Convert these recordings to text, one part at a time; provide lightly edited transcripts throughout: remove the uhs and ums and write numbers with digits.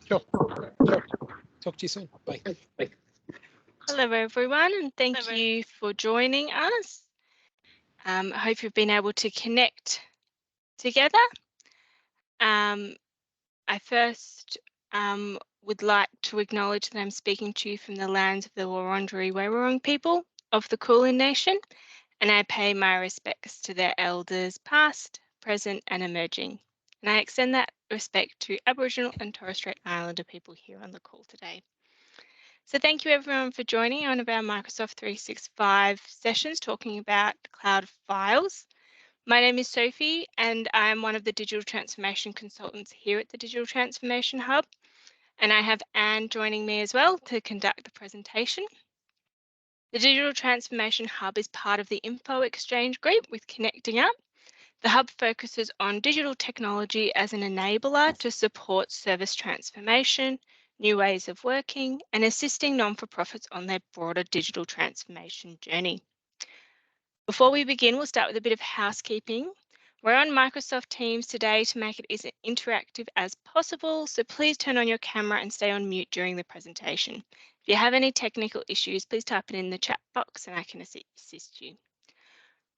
Sure. Talk to you soon. Bye. Hello, everyone, and thank you for joining us. I hope you've been able to connect together. I first would like to acknowledge that I'm speaking to you from the lands of the Wurundjeri Woi-wurrung people of the Kulin Nation, and I pay my respects to their elders past, present and emerging. And I extend that respect to Aboriginal and Torres Strait Islander people here on the call today. So thank you everyone for joining one of our Microsoft 365 sessions talking about cloud files. My name is Sophie and I'm one of the digital transformation consultants here at the Digital Transformation Hub. And I have Anne joining me as well to conduct the presentation. The Digital Transformation Hub is part of the Info Exchange group with Connecting Up. The Hub focuses on digital technology as an enabler to support service transformation, new ways of working, and assisting non-for-profits on their broader digital transformation journey. Before we begin, we'll start with a bit of housekeeping. We're on Microsoft Teams today to make it as interactive as possible, so please turn on your camera and stay on mute during the presentation. If you have any technical issues, please type it in the chat box and I can assist you.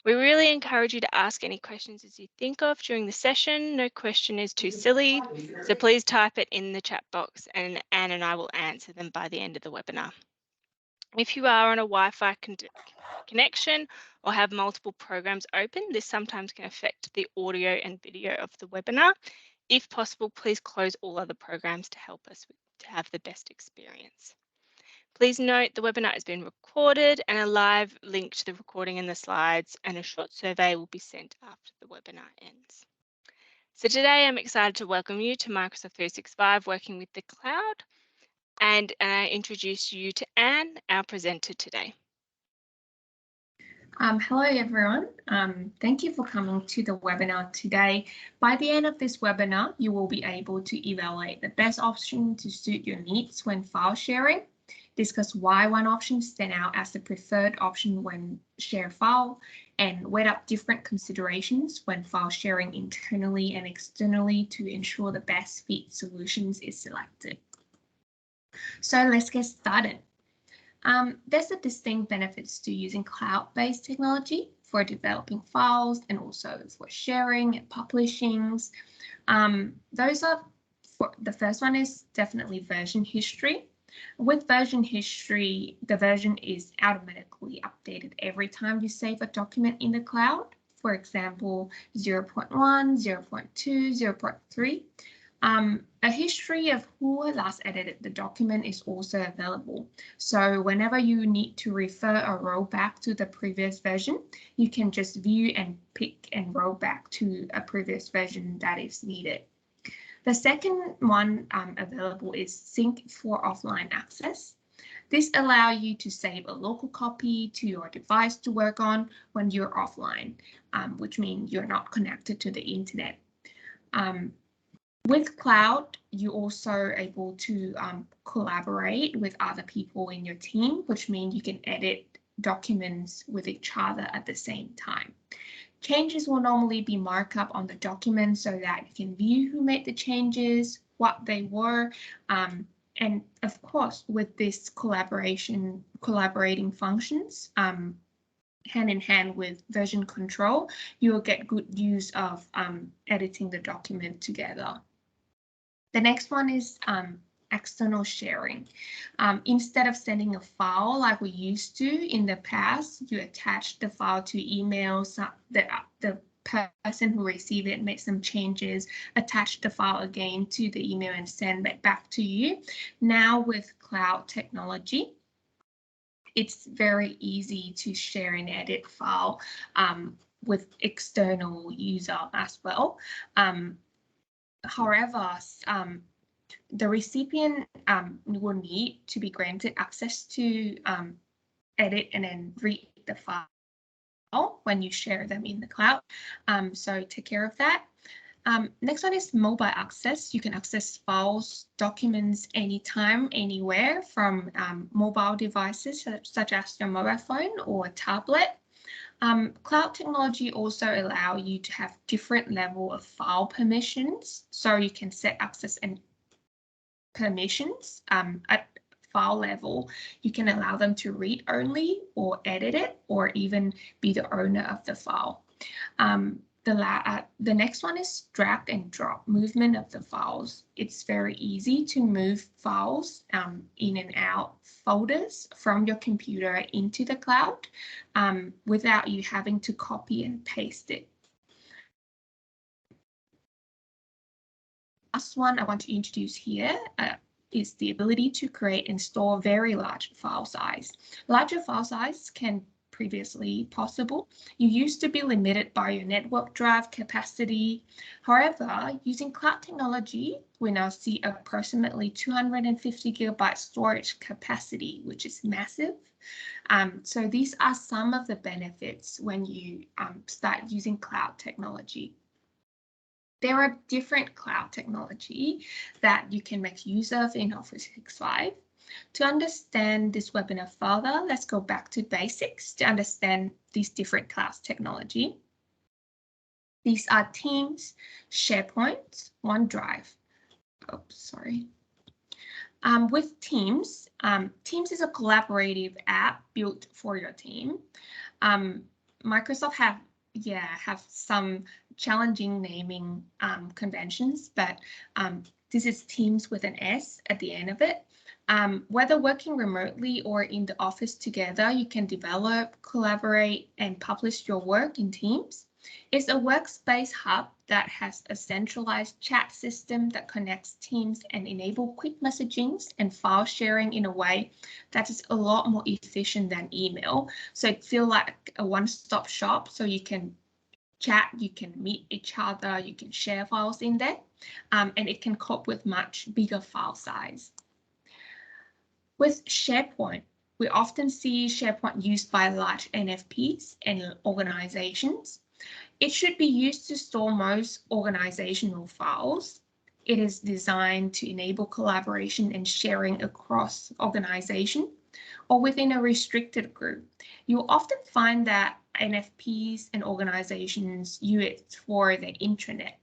We really encourage you to ask any questions as you think of during the session. No question is too silly, so please type it in the chat box and Anne and I will answer them by the end of the webinar. If you are on a Wi-Fi connection or have multiple programs open, this sometimes can affect the audio and video of the webinar. If possible, please close all other programs to help us to have the best experience. Please note the webinar has been recorded and a live link to the recording and the slides and a short survey will be sent after the webinar ends. So today I'm excited to welcome you to Microsoft 365 Working with the Cloud and introduce you to Anne, our presenter today. Hello everyone, thank you for coming to the webinar today. By the end of this webinar, you will be able to evaluate the best option to suit your needs when file sharing, discuss why one option stands out as the preferred option when share file, and weigh up different considerations when file sharing internally and externally to ensure the best fit solutions is selected. So let's get started. There's a distinct benefits to using cloud-based technology for developing files and also for sharing and publishing. Those are, the first one is definitely version history. With version history, the version is automatically updated every time you save a document in the cloud. For example, 0.1, 0.2, 0.3. A history of who last edited the document is also available. So whenever you need to refer or roll back to the previous version, you can just view and pick and roll back to a previous version that is needed. The second one available is sync for offline access. This allows you to save a local copy to your device to work on when you're offline, which means you're not connected to the internet. With cloud, you're also able to collaborate with other people in your team, which means you can edit documents with each other at the same time. Changes will normally be marked up on the document so that you can view who made the changes, what they were, and of course, with this collaborating functions, hand in hand with version control, you will get good use of editing the document together. The next one is external sharing. Instead of sending a file like we used to in the past, you attach the file to emails, the person who received it made some changes, attach the file again to the email and send it back to you. Now with cloud technology, it's very easy to share and edit file with external user as well. However, the recipient will need to be granted access to edit and then read the file when you share them in the cloud. So take care of that. Next one is mobile access. You can access files, documents anytime, anywhere from mobile devices such as your mobile phone or tablet. Cloud technology also allow you to have different level of file permissions, so you can set access and permissions at file level. You can allow them to read only or edit it, or even be the owner of the file. The next one is drag and drop movement of the files. It's very easy to move files in and out folders from your computer into the cloud without you having to copy and paste it. Last one I want to introduce here is the ability to create and store very large file size. Larger file size can previously possible. You used to be limited by your network drive capacity. However, using cloud technology, we now see approximately 250 gigabyte storage capacity, which is massive. So these are some of the benefits when you start using cloud technology. There are different cloud technology that you can make use of in Office 365. To understand this webinar further, let's go back to basics to understand these different cloud technology. These are Teams, SharePoint, OneDrive. Oops, sorry. With Teams, Teams is a collaborative app built for your team. Microsoft have some challenging naming conventions, but this is Teams with an S at the end of it. Whether working remotely or in the office together, you can develop, collaborate, and publish your work in Teams. It's a workspace hub that has a centralized chat system that connects teams and enable quick messaging and file sharing in a way that is a lot more efficient than email. So it feels like a one-stop shop, so you can chat, you can meet each other, you can share files in there, and it can cope with much bigger file size. With SharePoint, we often see SharePoint used by large NFPs and organizations. It should be used to store most organizational files. It is designed to enable collaboration and sharing across organization or within a restricted group. You'll often find that NFPs and organizations use it for their intranet.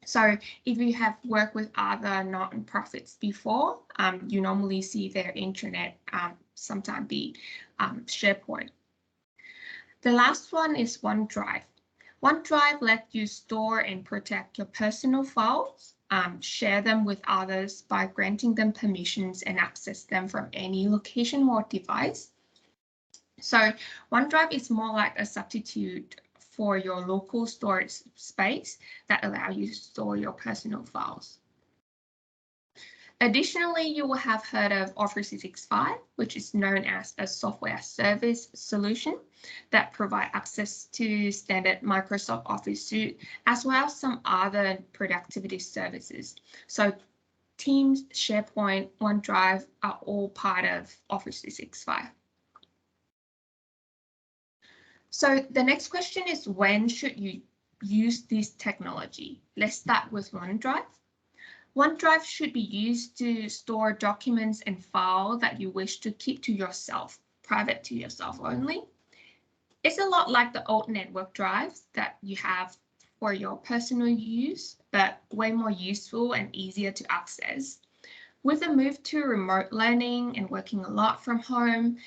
So if you have worked with other non-profits before, you normally see their intranet sometimes be SharePoint. The last one is OneDrive. OneDrive lets you store and protect your personal files, share them with others by granting them permissions and access them from any location or device. So OneDrive is more like a substitute for your local storage space that allow you to store your personal files. Additionally, you will have heard of Office 365, which is known as a software service solution that provide access to standard Microsoft Office suite, as well as some other productivity services. So Teams, SharePoint, OneDrive are all part of Office 365. So the next question is, when should you use this technology? Let's start with OneDrive. OneDrive should be used to store documents and files that you wish to keep to yourself, private to yourself only. It's a lot like the old network drives that you have for your personal use, but way more useful and easier to access. With the move to remote learning and working a lot from home,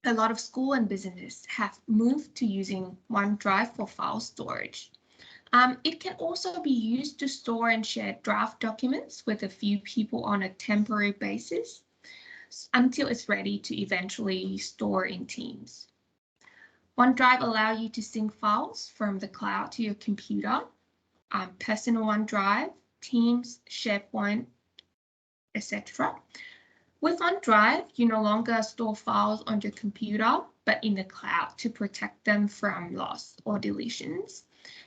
a lot of school and business have moved to using OneDrive for file storage. It can also be used to store and share draft documents with a few people on a temporary basis until it's ready to eventually store in Teams. OneDrive allows you to sync files from the cloud to your computer, personal OneDrive, Teams, SharePoint, etc. With OneDrive, you no longer store files on your computer, but in the cloud to protect them from loss or deletions.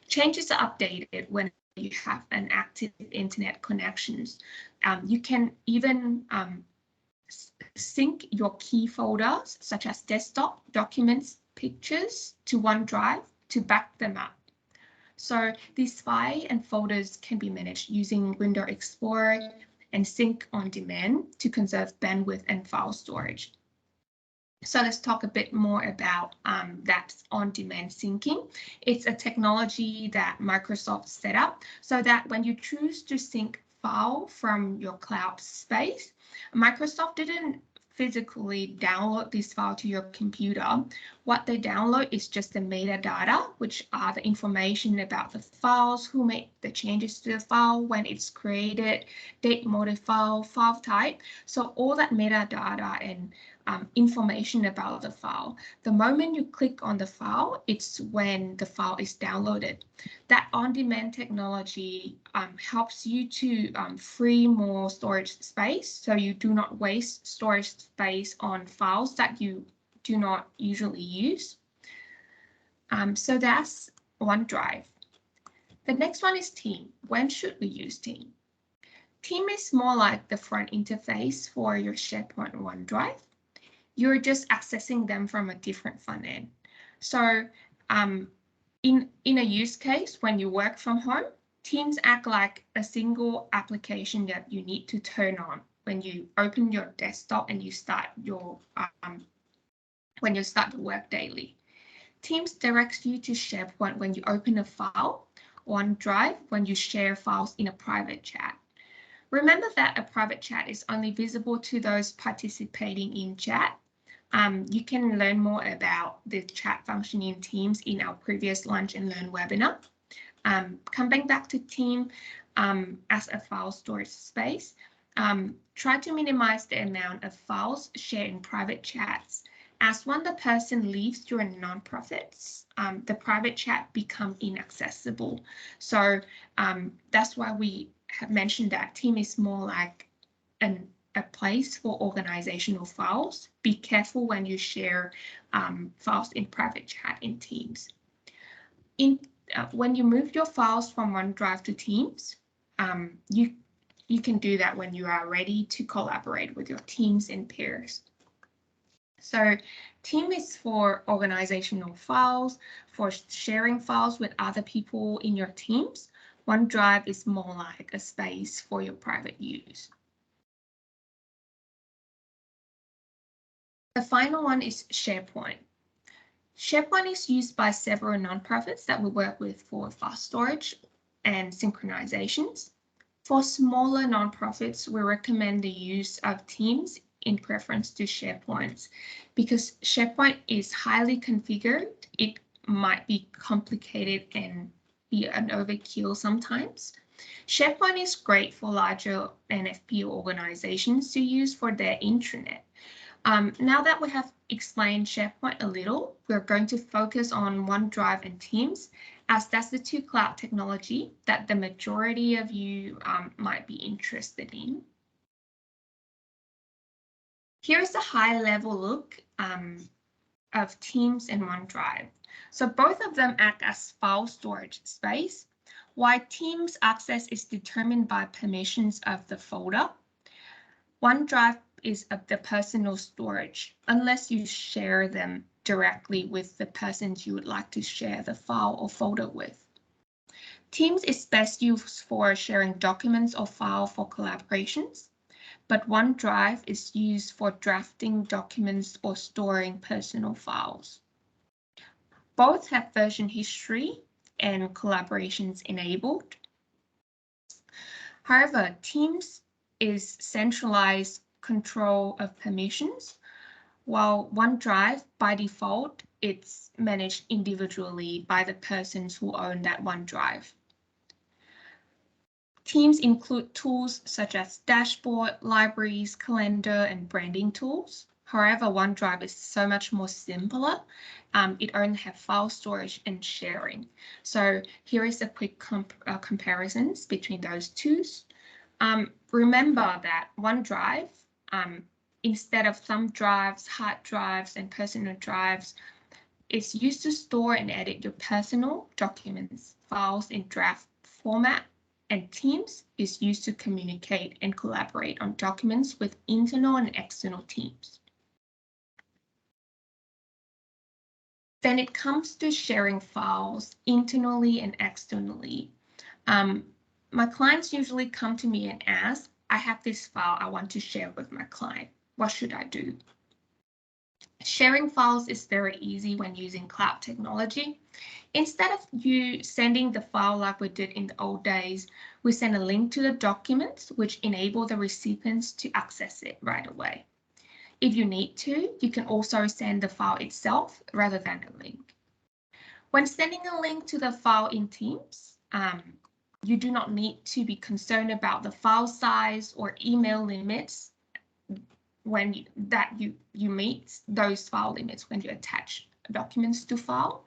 Changes are updated when you have an active internet connection. You can even sync your key folders, such as desktop, documents, pictures, to OneDrive to back them up. So these files and folders can be managed using Windows Explorer and sync on demand to conserve bandwidth and file storage. So let's talk a bit more about that on-demand syncing. It's a technology that Microsoft set up so that when you choose to sync file from your cloud space, Microsoft didn't physically download this file to your computer. What they download is just the metadata, which are the information about the files, who made the changes to the file, when it's created, date, motive file, file type. So all that metadata and information about the file. The moment you click on the file, it's when the file is downloaded. That on-demand technology helps you to free more storage space, so you do not waste storage space on files that you do not usually use. So that's OneDrive. The next one is Team. When should we use Team? Team is more like the front interface for your SharePoint OneDrive. You're just accessing them from a different front end. So in a use case, when you work from home, Teams act like a single application that you need to turn on when you open your desktop and you start your when you start to work daily. Teams directs you to SharePoint when you open a file, OneDrive when you share files in a private chat. Remember that a private chat is only visible to those participating in chat. You can learn more about the chat function in Teams in our previous Lunch and Learn webinar. Coming back to Team as a file storage space, try to minimize the amount of files shared in private chats. As when the person leaves your nonprofits, the private chat become inaccessible. So that's why we have mentioned that Team is more like a place for organizational files. Be careful when you share files in private chat in Teams. When you move your files from OneDrive to Teams, you can do that when you are ready to collaborate with your teams and peers. So Team is for organizational files, for sharing files with other people in your teams. OneDrive is more like a space for your private use. The final one is SharePoint. SharePoint is used by several nonprofits that we work with for fast storage and synchronizations. For smaller nonprofits, we recommend the use of Teams in preference to SharePoint because SharePoint is highly configured. It might be complicated and be an overkill sometimes. SharePoint is great for larger NFP organizations to use for their intranet. Now that we have explained SharePoint a little, we're going to focus on OneDrive and Teams, as that's the two cloud technology that the majority of you might be interested in. Here's a high-level look of Teams and OneDrive. So both of them act as file storage space, while Teams access is determined by permissions of the folder. OneDrive is of the personal storage, unless you share them directly with the persons you would like to share the file or folder with. Teams is best used for sharing documents or files for collaborations, but OneDrive is used for drafting documents or storing personal files. Both have version history and collaborations enabled. However, Teams is centralized control of permissions, while OneDrive, by default, it's managed individually by the persons who own that OneDrive. Teams include tools such as dashboard, libraries, calendar, and branding tools. However, OneDrive is so much more simpler. It only has file storage and sharing. So here is a quick comparisons between those two. Remember that OneDrive, instead of thumb drives, hard drives, and personal drives, is used to store and edit your personal documents, files in draft format, and Teams is used to communicate and collaborate on documents with internal and external teams. Then it comes to sharing files internally and externally. My clients usually come to me and ask, I have this file I want to share with my client. What should I do? Sharing files is very easy when using cloud technology. Instead of you sending the file like we did in the old days, we send a link to the documents, which enable the recipients to access it right away. If you need to, you can also send the file itself rather than a link. When sending a link to the file in Teams, you do not need to be concerned about the file size or email limits when you meet those file limits when you attach documents to file.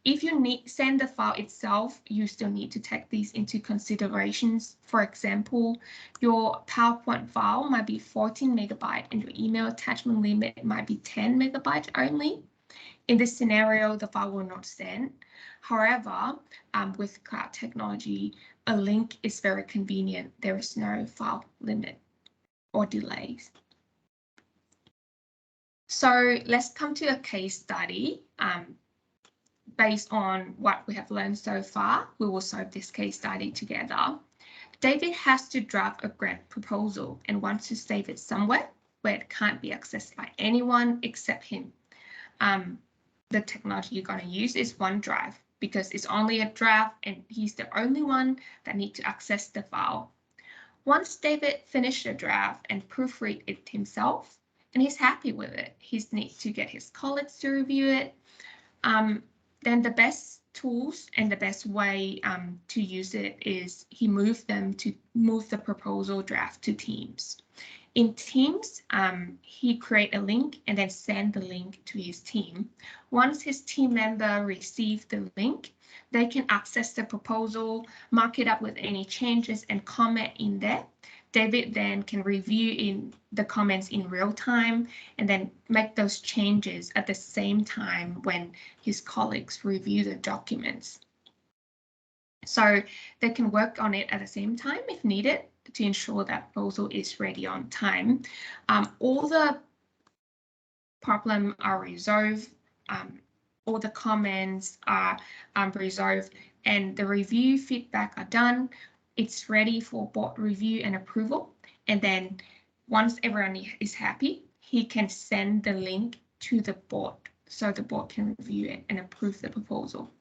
If you send the file itself, you still need to take these into considerations. For example, your PowerPoint file might be 14 megabytes and your email attachment limit might be 10 megabytes only. In this scenario, the file will not send. However, with cloud technology, a link is very convenient. There is no file limit or delays. So let's come to a case study. Based on what we have learned so far, we will solve this case study together. David has to draft a grant proposal and wants to save it somewhere where it can't be accessed by anyone except him. The technology you're going to use is OneDrive because it's only a draft and he's the only one that needs to access the file. Once David finished the draft and proofread it himself, and he's happy with it, he needs to get his colleagues to review it. Then the best tools and the best way to use it is he moved the proposal draft to Teams. In Teams, he create a link and then send the link to his team. Once his team member receive the link, they can access the proposal, mark it up with any changes and comment in there. David then can review in the comments in real time and then make those changes at the same time when his colleagues review the documents. So they can work on it at the same time if needed to ensure that proposal is ready on time. All the problems are resolved, all the comments are resolved, and the review feedback are done. It's ready for board review and approval. And then once everyone is happy, he can send the link to the board so the board can review it and approve the proposal.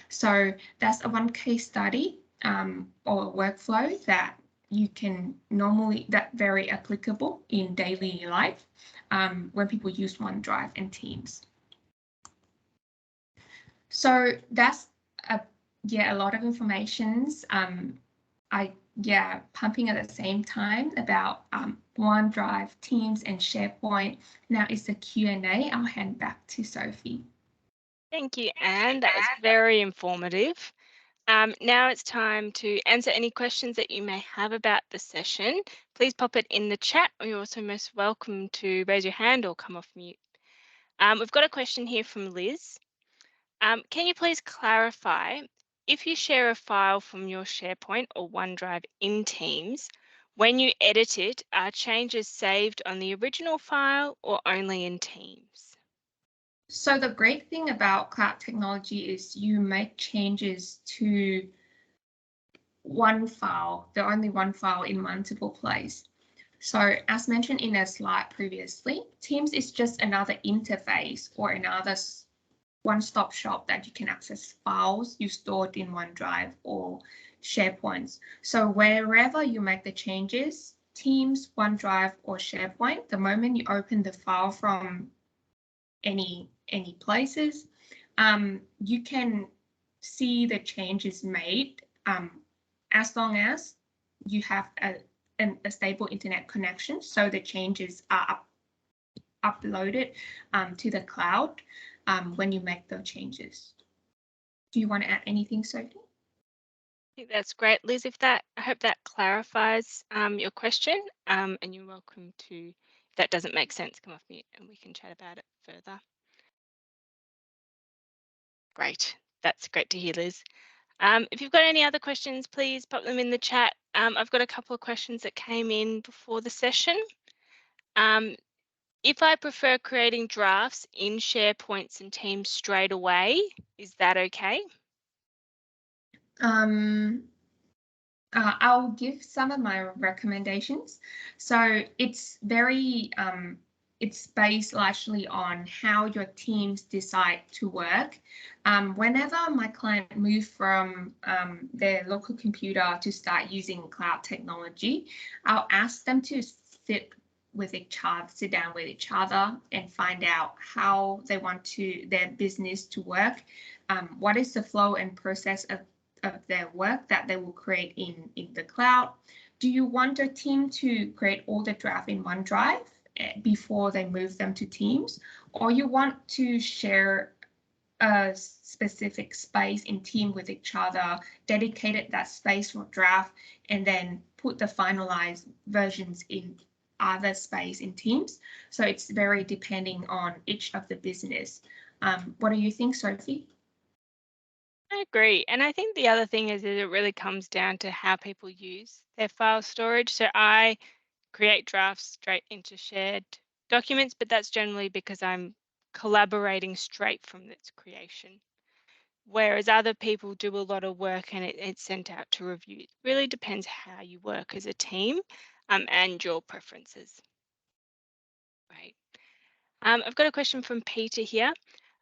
So that's one case study or workflow that you can that's very applicable in daily life when people use OneDrive and Teams. So that's a lot of information. Pumping at the same time about OneDrive, Teams, and SharePoint. Now it's the Q&A. I'll hand back to Sophie. Thank you, Anne. That was very informative. Now it's time to answer any questions that you may have about the session. Please pop it in the chat, or you're also most welcome to raise your hand or come off mute. We've got a question here from Liz. Can you please clarify, if you share a file from your SharePoint or OneDrive in Teams, when you edit it, are changes saved on the original file or only in Teams? So the great thing about cloud technology is you make changes to one file, the only one file in multiple places. So as mentioned in a slide previously, Teams is just another interface or another one-stop shop that you can access files you stored in OneDrive or SharePoint. So wherever you make the changes, Teams, OneDrive, or SharePoint, the moment you open the file from any places, you can see the changes made as long as you have a stable internet connection. So the changes are uploaded to the cloud when you make those changes. Do you want to add anything, Sophie? I think that's great, Liz. I hope that clarifies your question, and you're welcome to, if that doesn't make sense, come off mute and we can chat about it further. Great, that's great to hear, Liz. If you've got any other questions, please pop them in the chat. I've got a couple of questions that came in before the session. If I prefer creating drafts in SharePoints and Teams straight away, is that okay? I'll give some of my recommendations. So it's very it's based largely on how your teams decide to work. Whenever my client moved from their local computer to start using cloud technology, I'll ask them to sit down with each other and find out how they want their business to work. What is the flow and process of their work that they will create in the cloud? Do you want your team to create all the draft in OneDrive before they move them to Teams, or you want to share a specific space in team with each other, dedicated that space for draft, and then put the finalized versions in other space in Teams? So it's very depending on each of the business. What do you think, Sophie? I agree. And I think the other thing is that it really comes down to how people use their file storage. So I create drafts straight into shared documents, but that's generally because I'm collaborating straight from its creation. Whereas other people do a lot of work and it's sent out to review. It really depends how you work as a team and your preferences. Right. I've got a question from Peter here.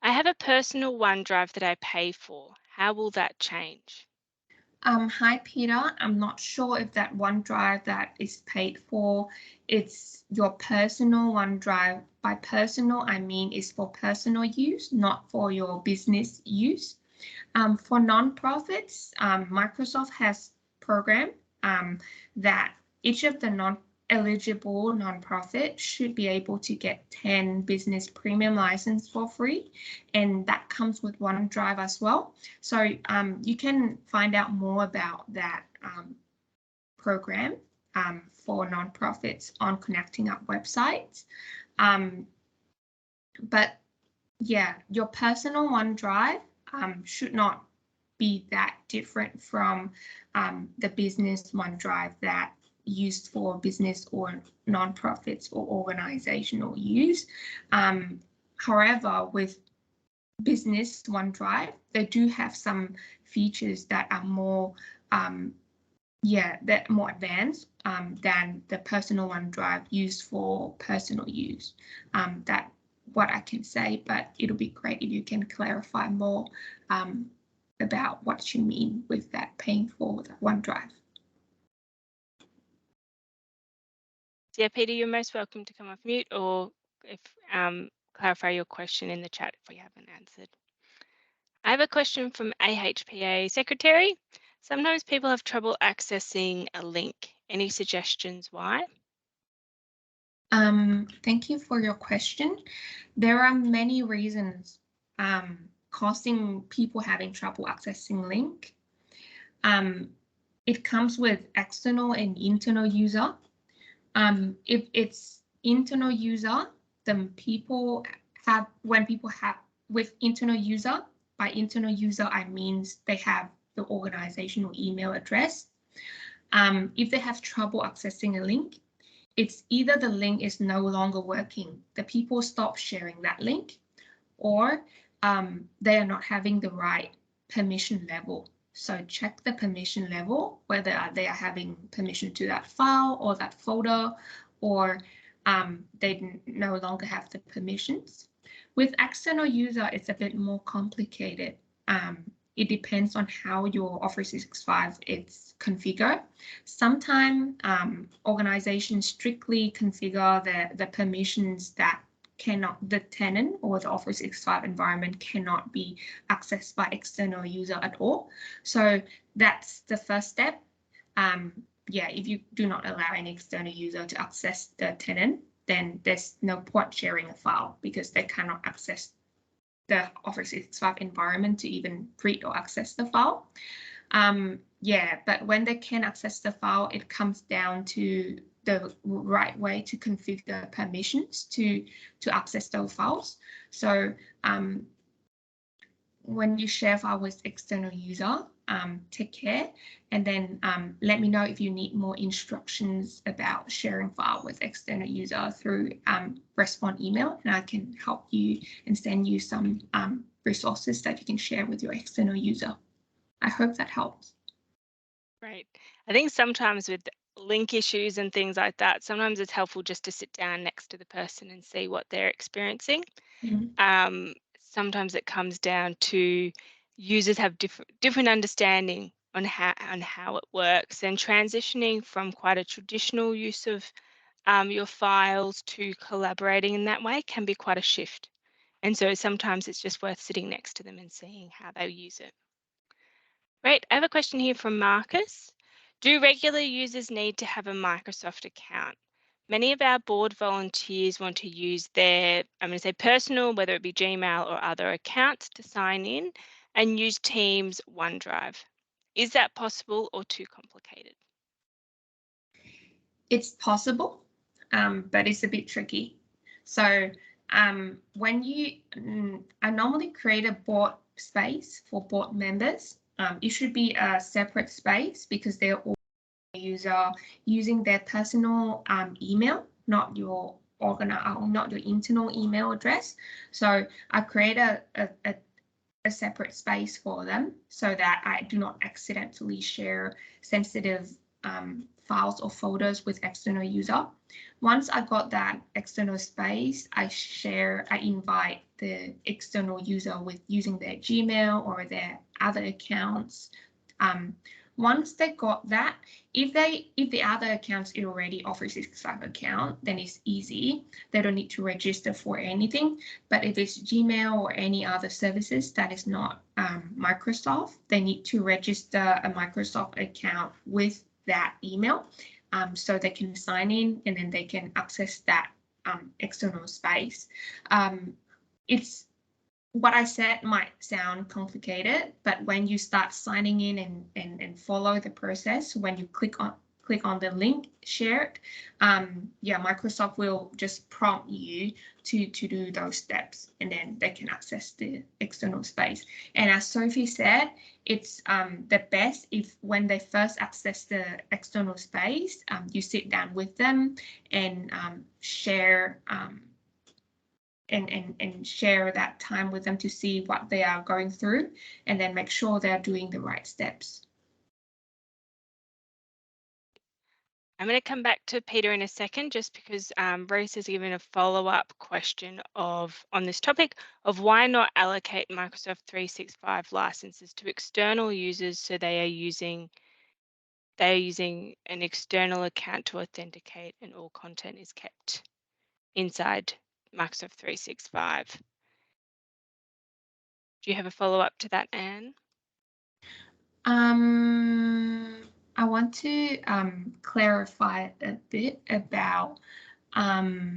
I have a personal OneDrive that I pay for. How will that change? Hi, Peter. I'm not sure if that OneDrive that is paid for, it's your personal OneDrive. By personal, I mean it's for personal use, not for your business use. For nonprofits, Microsoft has program that each of the non-eligible nonprofit should be able to get 10 business premium license for free, and that comes with OneDrive as well. So you can find out more about that program for nonprofits on Connecting Up websites. But yeah, your personal OneDrive should not be that different from the business OneDrive that used for business or nonprofits or organizational use. However, with business OneDrive, they do have some features that are more more advanced than the personal OneDrive used for personal use. That what I can say, but it'll be great if you can clarify more about what you mean with that paying for the OneDrive. Yeah, Peter, you're most welcome to come off mute or if clarify your question in the chat if we haven't answered. I have a question from AHPA Secretary. Sometimes people have trouble accessing a link. Any suggestions why? Thank you for your question. There are many reasons causing people having trouble accessing link. It comes with external and internal user. If it's internal user, then with internal user, by internal user, I mean they have the organizational email address. If they have trouble accessing a link, it's either the link is no longer working, the people stop sharing that link, or they are not having the right permission level. So check the permission level, whether they are having permission to that file or that folder, or they no longer have the permissions. With external user, it's a bit more complicated. It depends on how your Office 365 is configured. Sometimes organizations strictly configure the permissions that the tenant or the Office 365 environment cannot be accessed by external user at all. So that's the first step. If you do not allow any external user to access the tenant, then there's no point sharing a file because they cannot access the Office 365 environment to even read or access the file. But when they can access the file, it comes down to the right way to configure permissions to access those files. So when you share file with external user, take care, and then let me know if you need more instructions about sharing file with external user through respond email, and I can help you and send you some resources that you can share with your external user. I hope that helps. Right. I think sometimes with link issues and things like that, sometimes it's helpful just to sit down next to the person and see what they're experiencing. Sometimes it comes down to users have different understanding on how it works, and transitioning from quite a traditional use of your files to collaborating in that way can be quite a shift. And so sometimes it's just worth sitting next to them and seeing how they use it. Great. I have a question here from Marcus. Do regular users need to have a Microsoft account? Many of our board volunteers want to use their, I'm going to say personal, whether it be Gmail or other accounts, to sign in and use Teams OneDrive. Is that possible or too complicated? It's possible, but it's a bit tricky. So when you, I normally create a board space for board members. It should be a separate space because they're all user using their personal email, not your not your internal email address. So I create a separate space for them so that I do not accidentally share sensitive files or folders with external user. Once I got that external space, I invite the external user with using their Gmail or their other accounts. Once they got that, if the other accounts is already Office 365 account, then it's easy. They don't need to register for anything. But if it's Gmail or any other services that is not Microsoft, they need to register a Microsoft account with that email, so they can sign in and then they can access that external space. It's what I said might sound complicated, but when you start signing in and follow the process, when you click on the link shared, Microsoft will just prompt you to do those steps, and then they can access the external space. And as Sophie said, it's the best if when they first access the external space, you sit down with them and share and share that time with them to see what they are going through, and then make sure they're doing the right steps. I'm going to come back to Peter in a second, just because Rose has given a follow-up question on this topic of why not allocate Microsoft 365 licenses to external users so they are using an external account to authenticate and all content is kept inside Microsoft 365. Do you have a follow-up to that, Anne? I want to clarify a bit about allocating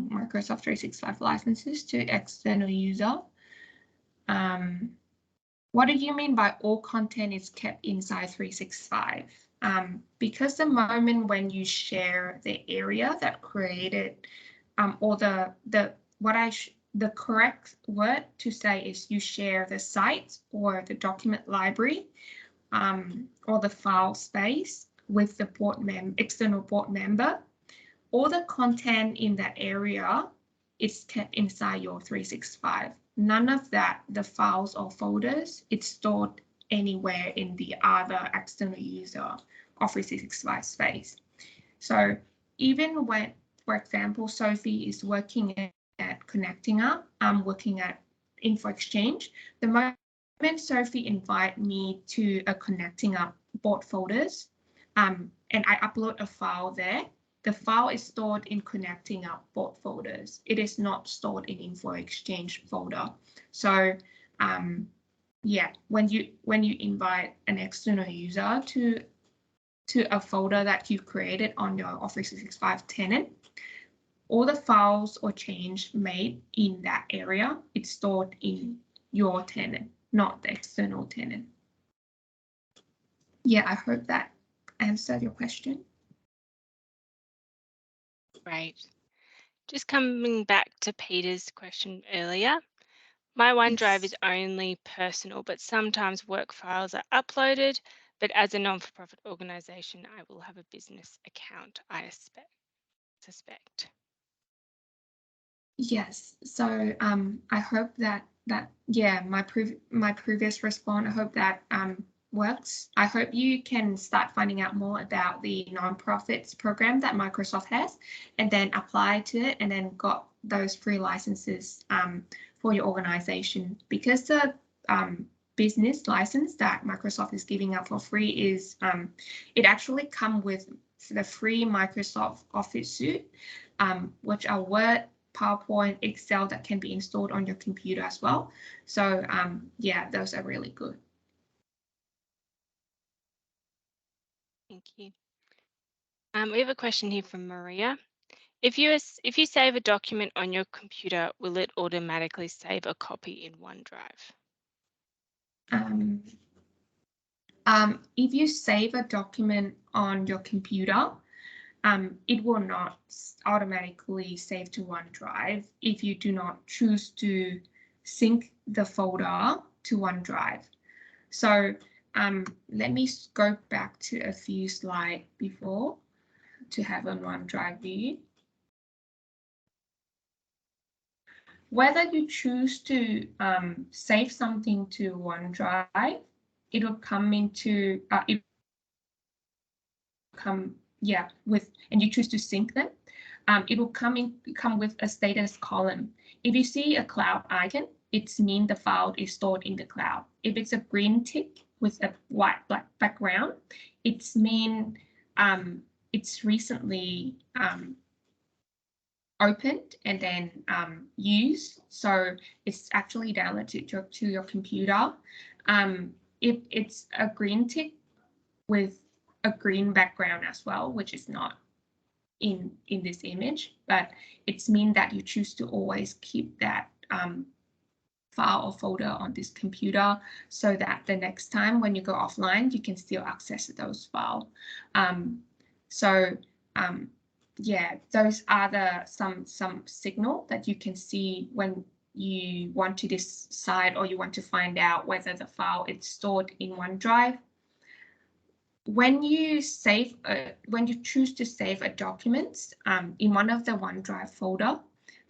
Microsoft 365 licenses to external user. What do you mean by all content is kept inside 365? Because the moment when you share the area that created, or the correct word to say is you share the site or the document library, or the file space with the external board member. All the content in that area is kept inside your 365. None of that, the files or folders, it's stored anywhere in the other external user Office 365 space. So even when, for example, Sophie is working at Connecting Up, I'm working at Info Exchange, the moment Sophie invite me to a Connecting Up board folders, and I upload a file there, the file is stored in Connecting Up board folders. It is not stored in Info Exchange folder. So when you invite an external user to a folder that you've created on your Office 365 tenant, all the files or change made in that area, it's stored in your tenant, not the external tenant. Yeah, I hope that answered your question. Right. Just coming back to Peter's question earlier. My OneDrive is only personal, but sometimes work files are uploaded. But as a non-for-profit organisation, I will have a business account, I suspect. Yes. So my previous response, I hope that works. I hope you can start finding out more about the nonprofits program that Microsoft has, and then apply to it, and then got those free licenses for your organization. Because the business license that Microsoft is giving out for free is it actually comes with the free Microsoft Office suite, which are Word, PowerPoint, Excel that can be installed on your computer as well. So yeah, those are really good. Thank you. We have a question here from Maria. If you save a document on your computer, will it automatically save a copy in OneDrive? If you save a document on your computer, it will not automatically save to OneDrive if you do not choose to sync the folder to OneDrive. So let me go back to a few slides before to have a OneDrive view. Whether you choose to save something to OneDrive, it will come into and you choose to sync them. It will come with a status column. If you see a cloud icon, it means the file is stored in the cloud. If it's a green tick with a white black background, it means it's recently opened and then used, so it's actually downloaded to your computer. If it's a green tick with a green background as well, which is not in this image, but it's mean that you choose to always keep that file or folder on this computer, so that the next time when you go offline, you can still access those files. Yeah, those are some signal that you can see when you want to decide or you want to find out whether the file is stored in OneDrive. When you choose to save a document in one of the OneDrive folder,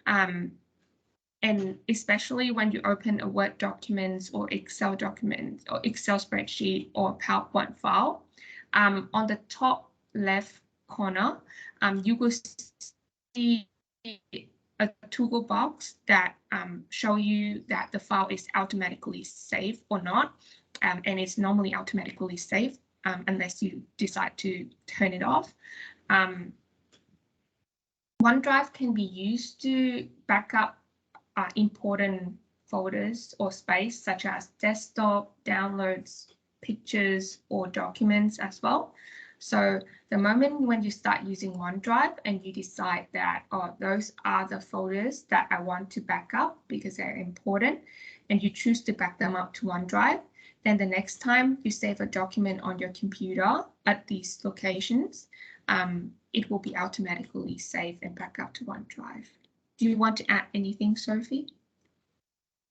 and especially when you open a Word document or Excel document or Excel spreadsheet or PowerPoint file, on the top left corner, you will see a toggle box that show you that the file is automatically saved or not, and it's normally automatically saved unless you decide to turn it off. OneDrive can be used to back up important folders or space, such as desktop, downloads, pictures, or documents as well. So the moment when you start using OneDrive and you decide that, oh, those are the folders that I want to back up because they're important, and you choose to back them up to OneDrive, then the next time you save a document on your computer at these locations, it will be automatically saved and back up to OneDrive. Do you want to add anything, Sophie?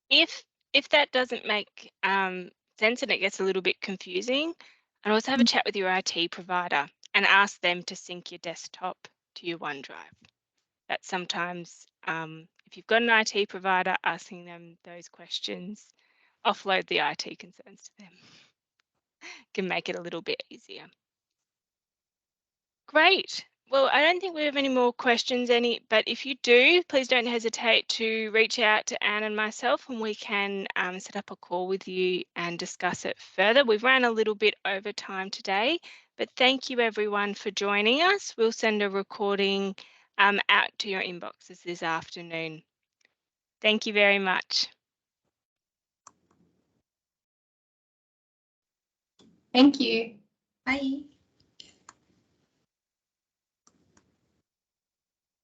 If that doesn't make sense and it gets a little bit confusing, and also have a chat with your IT provider and ask them to sync your desktop to your OneDrive. That sometimes, if you've got an IT provider, asking them those questions, offload the IT concerns to them, can make it a little bit easier. Great. Well, I don't think we have any more questions, but if you do, please don't hesitate to reach out to Anne and myself, and we can set up a call with you and discuss it further. We've ran a little bit over time today, but thank you everyone for joining us. We'll send a recording out to your inboxes this afternoon. Thank you very much. Thank you. Bye.